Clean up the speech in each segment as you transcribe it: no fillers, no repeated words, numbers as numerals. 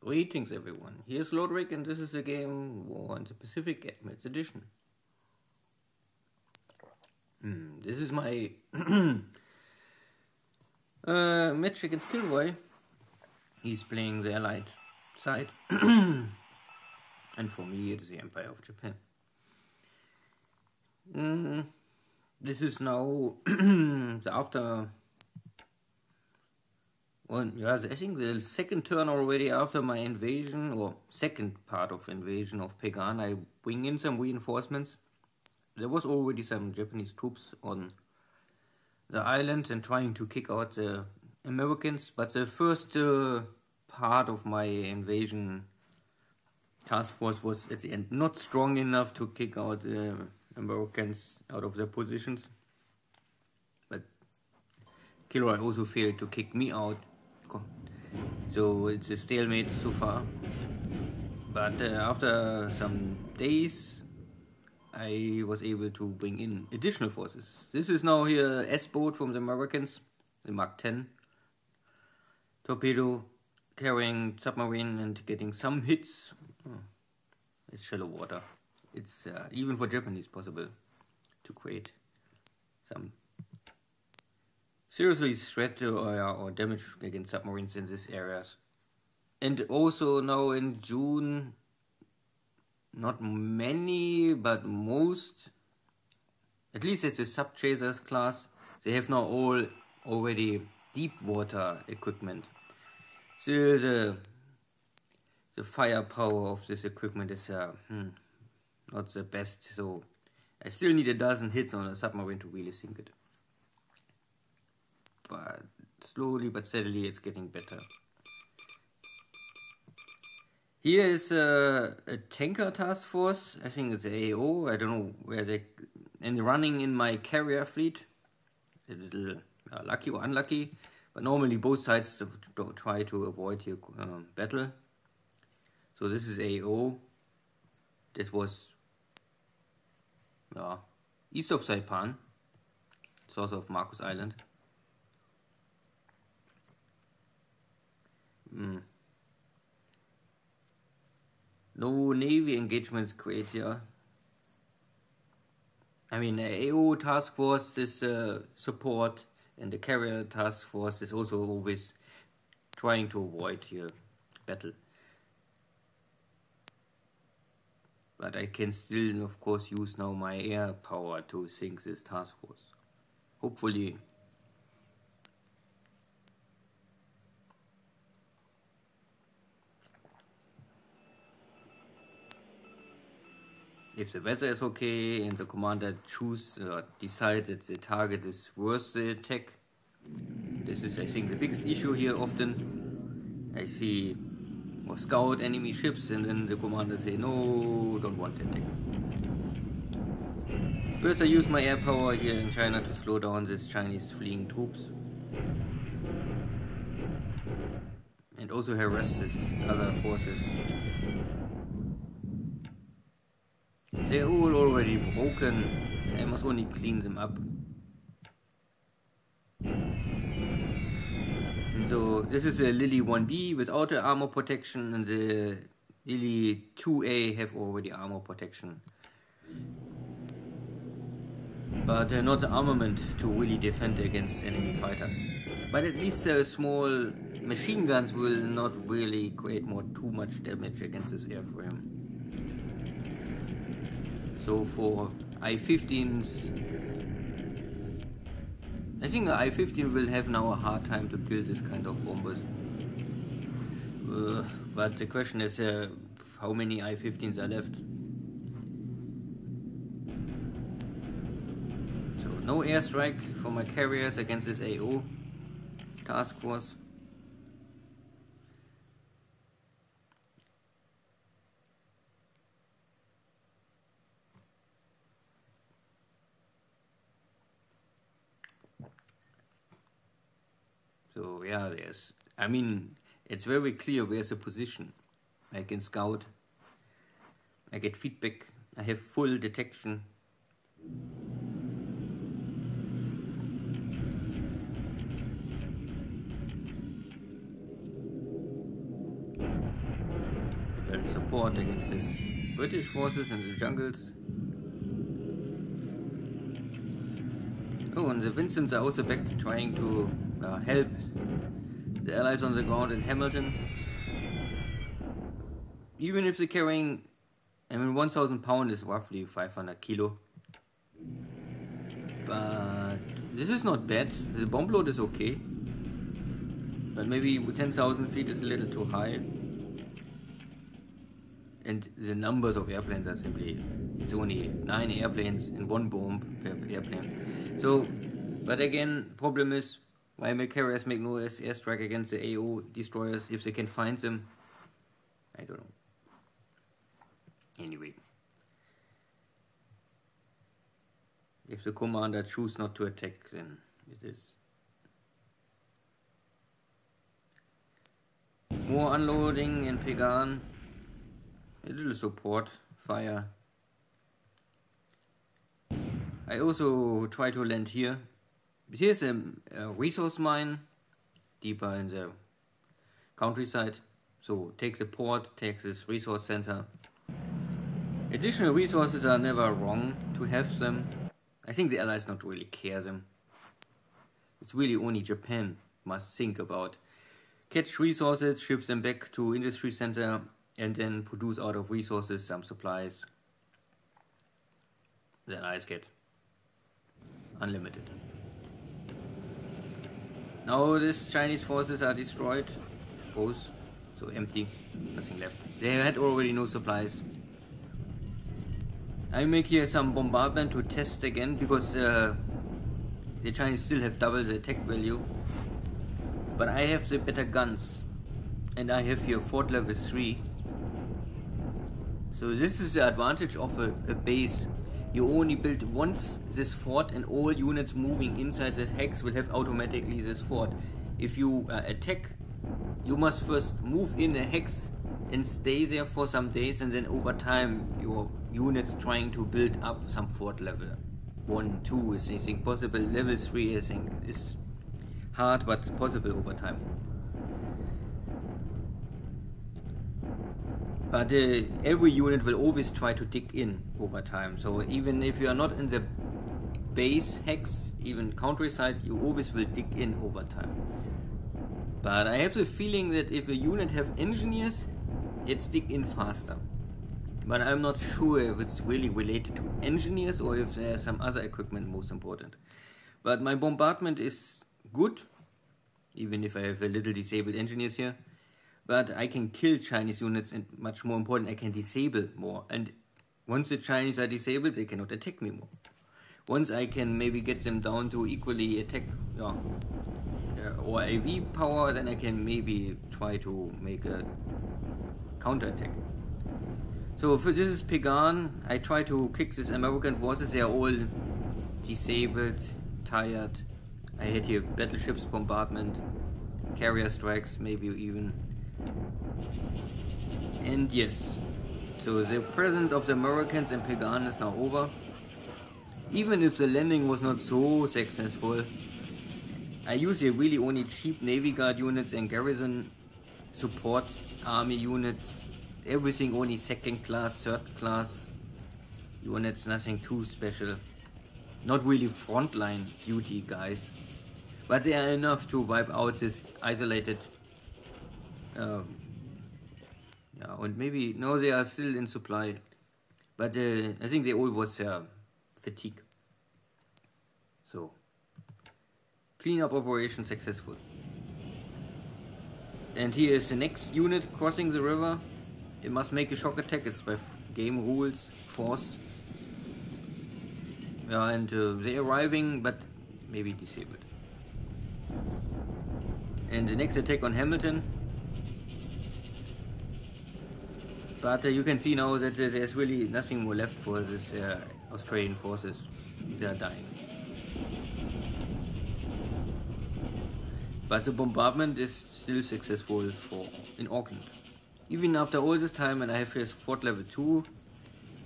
Greetings everyone, here's Lodrick and this is a game War in the Pacific Admits Edition. This is my match against KilRoy. He's playing the Allied side and for me it is the Empire of Japan. This is now the I think the second turn already after my invasion, or second part of invasion of Pagan. I bring in some reinforcements. There was already some Japanese troops on the island and trying to kick out the Americans, but the first part of my invasion task force was at the end not strong enough to kick out the Americans out of their positions. But KilRoy also failed to kick me out. So it's a stalemate so far. But after some days, I was able to bring in additional forces. This is now here S-boat from the Americans, the Mark 10. Torpedo carrying submarine and getting some hits. It's shallow water. It's even for Japanese possible to create some seriously threat or damage against submarines in these areas. And also now in June, not many, but most, at least it's the sub-chasers class, they have now all already deep water equipment. So the firepower of this equipment is not the best, so I still need a dozen hits on a submarine to really sink it. But slowly but steadily it's getting better. Here is a tanker task force. I think it's AO. I don't know where they... And running in my carrier fleet. A little lucky or unlucky. But normally both sides try to avoid your battle. So this is AO. This was east of Saipan. South of Marcus Island. No Navy engagements created here. I mean, AO task force is support, and the carrier task force is also always trying to avoid your battle. But I can still, of course, use now my air power to sink this task force. Hopefully. If the weather is okay and the commander decides that the target is worth the attack. This is, I think, the biggest issue here often. I see or scout enemy ships and then the commander say, no, don't want to attack. First I use my air power here in China to slow down these Chinese fleeing troops. And also harass these other forces. They're all already broken. I must only clean them up. And so this is a Lily 1B without the armor protection, and the Lily 2A have already armor protection. But not the armament to really defend against enemy fighters. But at least small machine guns will not really create too much damage against this airframe. So for I-15s, I think the I-15 will have now a hard time to kill this kind of bombers. But the question is how many I-15s are left. So no airstrike for my carriers against this AO task force. So yeah, I mean, it's very clear where's the position. I can scout, I get feedback, I have full detection. support against these British forces in the jungles. Oh, and the Vincents are also back trying to help the allies on the ground in Hamilton. Even if they're carrying, I mean, 1,000 pounds is roughly 500 kilo. But this is not bad. The bomb load is okay. But maybe 10,000 feet is a little too high. And the numbers of airplanes are simply, it's only 9 airplanes and 1 bomb per airplane. So, but again, problem is, why may carriers make no airstrike against the AO destroyers if they can find them? I don't know. Anyway. If the commander chooses not to attack, then it is. More unloading in Pegan. A little support fire. I also try to land here. Here's a resource mine deeper in the countryside. So take the port, take this resource center. Additional resources are never wrong to have them. I think the allies not really care them. It's really only Japan must think about. Catch resources, ship them back to industry center, and then produce out of resources some supplies. The allies get unlimited. Now these Chinese forces are destroyed, both, so empty, nothing left. They had already no supplies. I make here some bombardment to test again, because the Chinese still have double the attack value. But I have the better guns, and I have here fort level 3. So this is the advantage of a base. You only build once this fort, and all units moving inside this hex will have automatically this fort. If you attack, you must first move in a hex and stay there for some days, and then over time your units trying to build up some fort level. 1, 2 is I think possible, level 3 I think is hard but possible over time. But every unit will always try to dig in over time. So even if you are not in the base hex, even countryside, you always will dig in over time. But I have the feeling that if a unit have engineers, it's dig in faster. But I'm not sure if it's really related to engineers or if there's some other equipment most important. But my bombardment is good, even if I have a little disabled engineers here. But I can kill Chinese units, and much more important, I can disable more. And once the Chinese are disabled, they cannot attack me more. Once I can maybe get them down to equally attack or AV power, then I can maybe try to make a counterattack. So for this is Pegan. I try to kick these American forces. They are all disabled, tired. I had here battleships bombardment, carrier strikes, maybe even. And yes, so the presence of the Americans in Pegan is now over. Even if the landing was not so successful, I use here really only cheap Navy Guard units and garrison support army units. Everything only second class, third class units, nothing too special. Not really frontline duty guys. But they are enough to wipe out this isolated and maybe, no, they are still in supply, but I think they all was fatigue. So, cleanup operation successful. And here is the next unit crossing the river. It must make a shock attack, it's by game rules, forced. And they're arriving, but maybe disabled. And the next attack on Hamilton. But you can see now that there's really nothing more left for this Australian forces. They are dying. But the bombardment is still successful in Auckland. Even after all this time, and I have here fort level 2,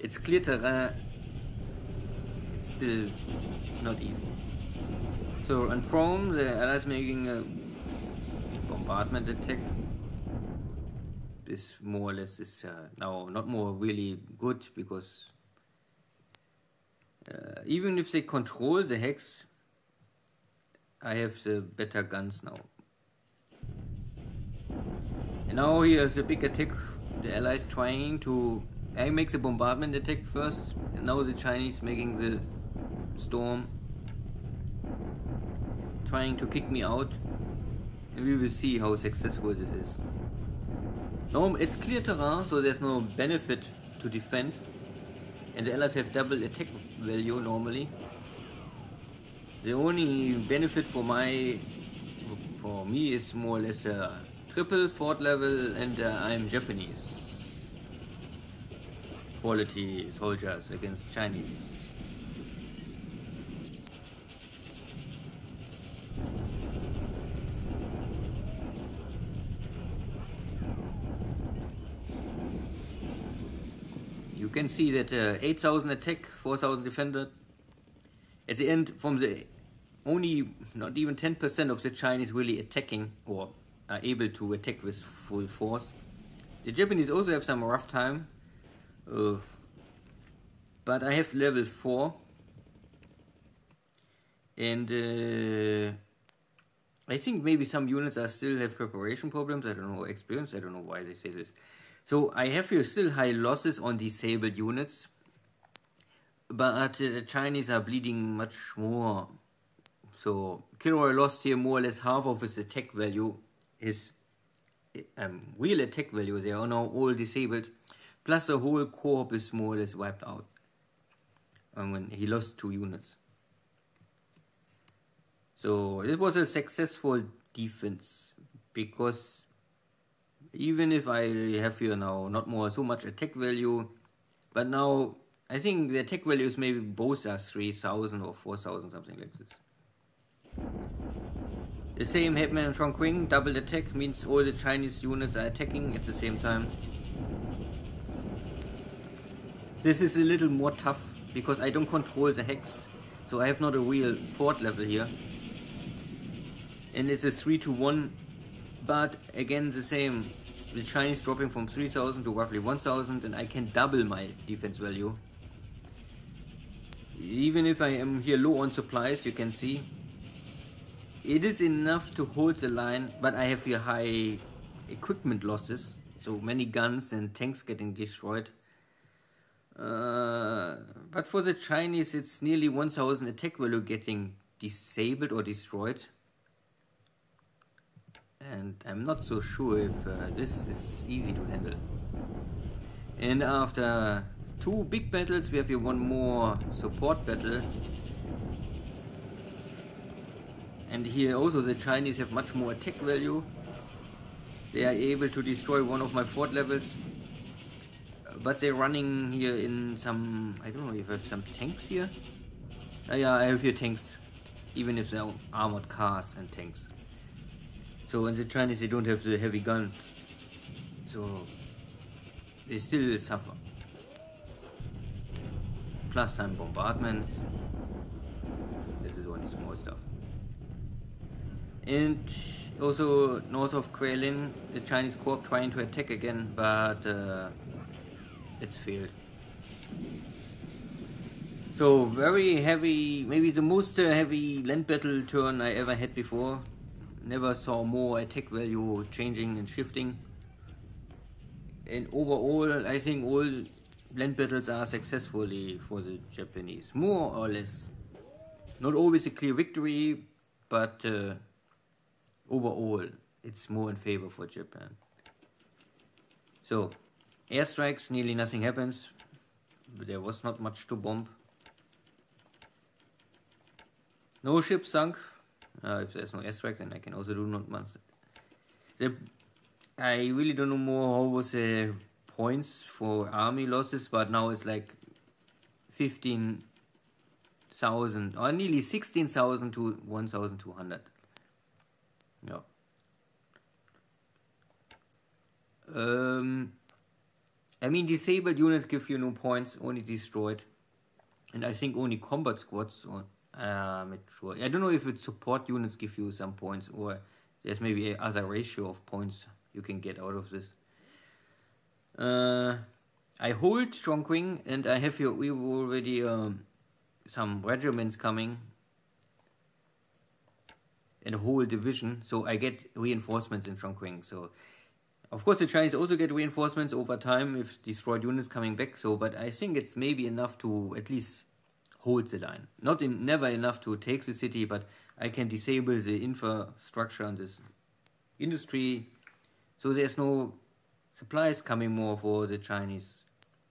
it's clear terrain, it's still not easy. So on Prom, the Allies making a bombardment attack. is more or less now not more really good, because even if they control the hex, I have the better guns now. And now here's a big attack. The Allies trying to... I make the bombardment attack first, and now the Chinese making the storm, trying to kick me out, and we will see how successful this is. No, it's clear terrain, so there's no benefit to defend, and the Allies have double attack value normally. The only benefit for me is more or less a triple fort level, and I'm Japanese quality soldiers against Chinese. You can see that 8,000 attack, 4,000 defender. At the end, from the only not even 10% of the Chinese really attacking or are able to attack with full force. The Japanese also have some rough time, but I have level 4, and I think maybe some units are still have preparation problems. I don't know, experience. I don't know why they say this. So I have here still high losses on disabled units, but the Chinese are bleeding much more. So KilRoy lost here more or less half of his attack value. His real attack value, they are now all disabled, plus the whole corps is more or less wiped out when he lost 2 units. So it was a successful defense, because even if I have here now not more so much attack value, but now I think the attack values maybe both are 3,000 or 4,000, something like this. The same Hetman and Chongqing, double attack means all the Chinese units are attacking at the same time. This is a little more tough because I don't control the hex, so I have not a real fort level here. And it's a 3-to-1, but again the same, the Chinese dropping from 3,000 to roughly 1,000, and I can double my defense value. Even if I am here low on supplies, you can see it is enough to hold the line, but I have here high equipment losses, so many guns and tanks getting destroyed. But for the Chinese, it's nearly 1,000 attack value getting disabled or destroyed. And I'm not so sure if this is easy to handle. And after 2 big battles, we have here 1 more support battle. And here also the Chinese have much more attack value. They are able to destroy one of my fort levels. But they're running here in some, I don't know if I have some tanks here. Yeah, I have here tanks, even if they're armored cars and tanks. So in the Chinese, they don't have the heavy guns, so they still suffer. Plus some bombardments. This is only small stuff. And also north of Kuelin, the Chinese corps trying to attack again, but it's failed. So very heavy, maybe the most heavy land battle turn I ever had before. Never saw more attack value changing and shifting. And overall, I think all land battles are successfully for the Japanese, more or less. Not always a clear victory, but overall, it's more in favor for Japan. So, airstrikes, nearly nothing happens. There was not much to bomb. No ship sunk. If there's no airstrike, then I can also do not much. I really don't know more how was the points for army losses, but now it's like 15,000 or nearly 16,000 to 1,200. Yeah. I mean, disabled units give you no points, only destroyed, and I think only combat squads or. I'm not sure. I don't know if it's support units give you some points, or there's maybe a other ratio of points you can get out of this. I hold Chongqing, and I have here we already some regiments coming in a whole division, so I get reinforcements in Chongqing. So of course the Chinese also get reinforcements over time if destroyed units coming back. So, but I think it's maybe enough to at least hold the line. Never enough to take the city, but I can disable the infrastructure and this industry, so there's no supplies coming more for the Chinese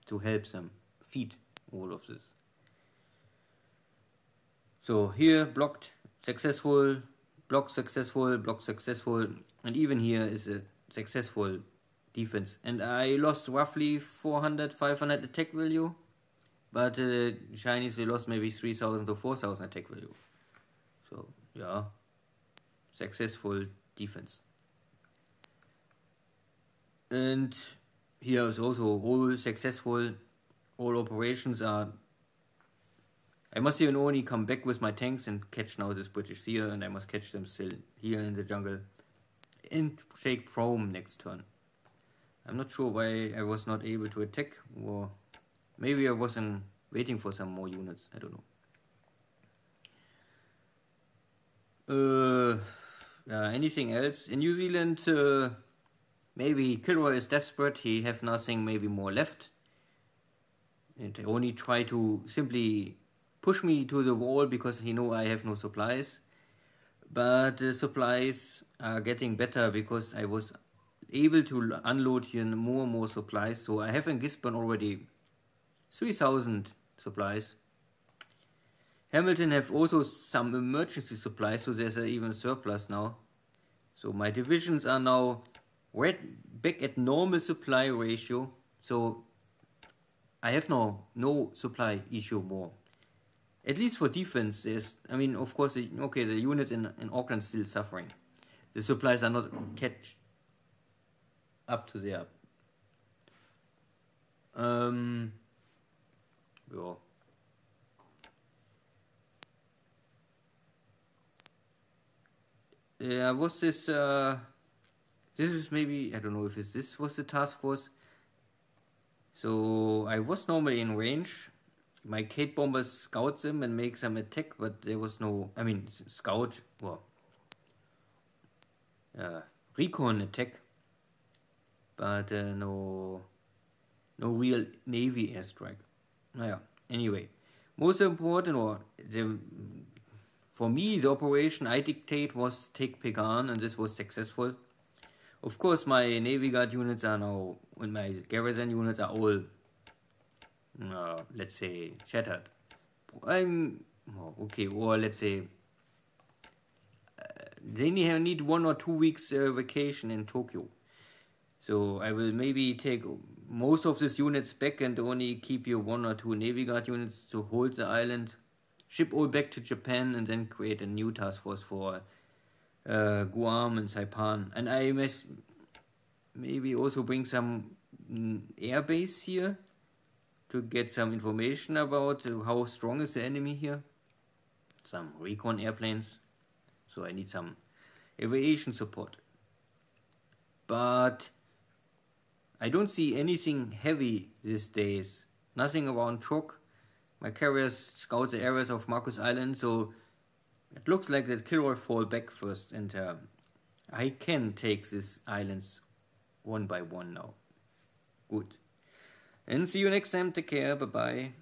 to help them feed all of this. So here blocked, successful, block successful, block successful, and even here is a successful defense. And I lost roughly 400, 500 attack value, but Chinese, they lost maybe 3,000 to 4,000 attack value. So yeah, successful defense. And here is also all successful. All operations are. I must even only come back with my tanks and catch now this British here, and I must catch them still here in the jungle and take Prome next turn. I'm not sure why I was not able to attack, or maybe I wasn't waiting for some more units. I don't know. Anything else in New Zealand? Maybe KilRoy is desperate. He have nothing, maybe more left, and only try to simply push me to the wall because he know I have no supplies. But the supplies are getting better because I was able to unload here more and more supplies. So I have in Gisborne already 3,000 supplies. Hamilton have also some emergency supplies, so there's even surplus now. So my divisions are now back at normal supply ratio. So I have no supply issue more. At least for defense, I mean, of course, okay, the units in Auckland still suffering. The supplies are not catch up to their. Yeah, was this? This is maybe, I don't know if this was the task force. So I was normally in range. My Kate bombers scout them and make some attack, but there was no, I mean, scout, well, recon attack, but no real Navy airstrike. Naja, anyway, most important, or for me, the operation I dictate was take Pegan, and this was successful. Of course, my Navy Guard units are now, and my garrison units are all, let's say, shattered. Okay, or let's say, they need 1 or 2 weeks vacation in Tokyo. So I will maybe take most of these units back and only keep you 1 or 2 Navy Guard units to hold the island, ship all back to Japan, and then create a new task force for Guam and Saipan. And I must maybe also bring some air base here to get some information about how strong is the enemy here. Some recon airplanes. So I need some aviation support. But I don't see anything heavy these days. Nothing around Truk. My carriers scout the areas of Marcus Island, so it looks like that KilRoy fall back first, and I can take these islands one by one now. Good. And see you next time. Take care. Bye-bye.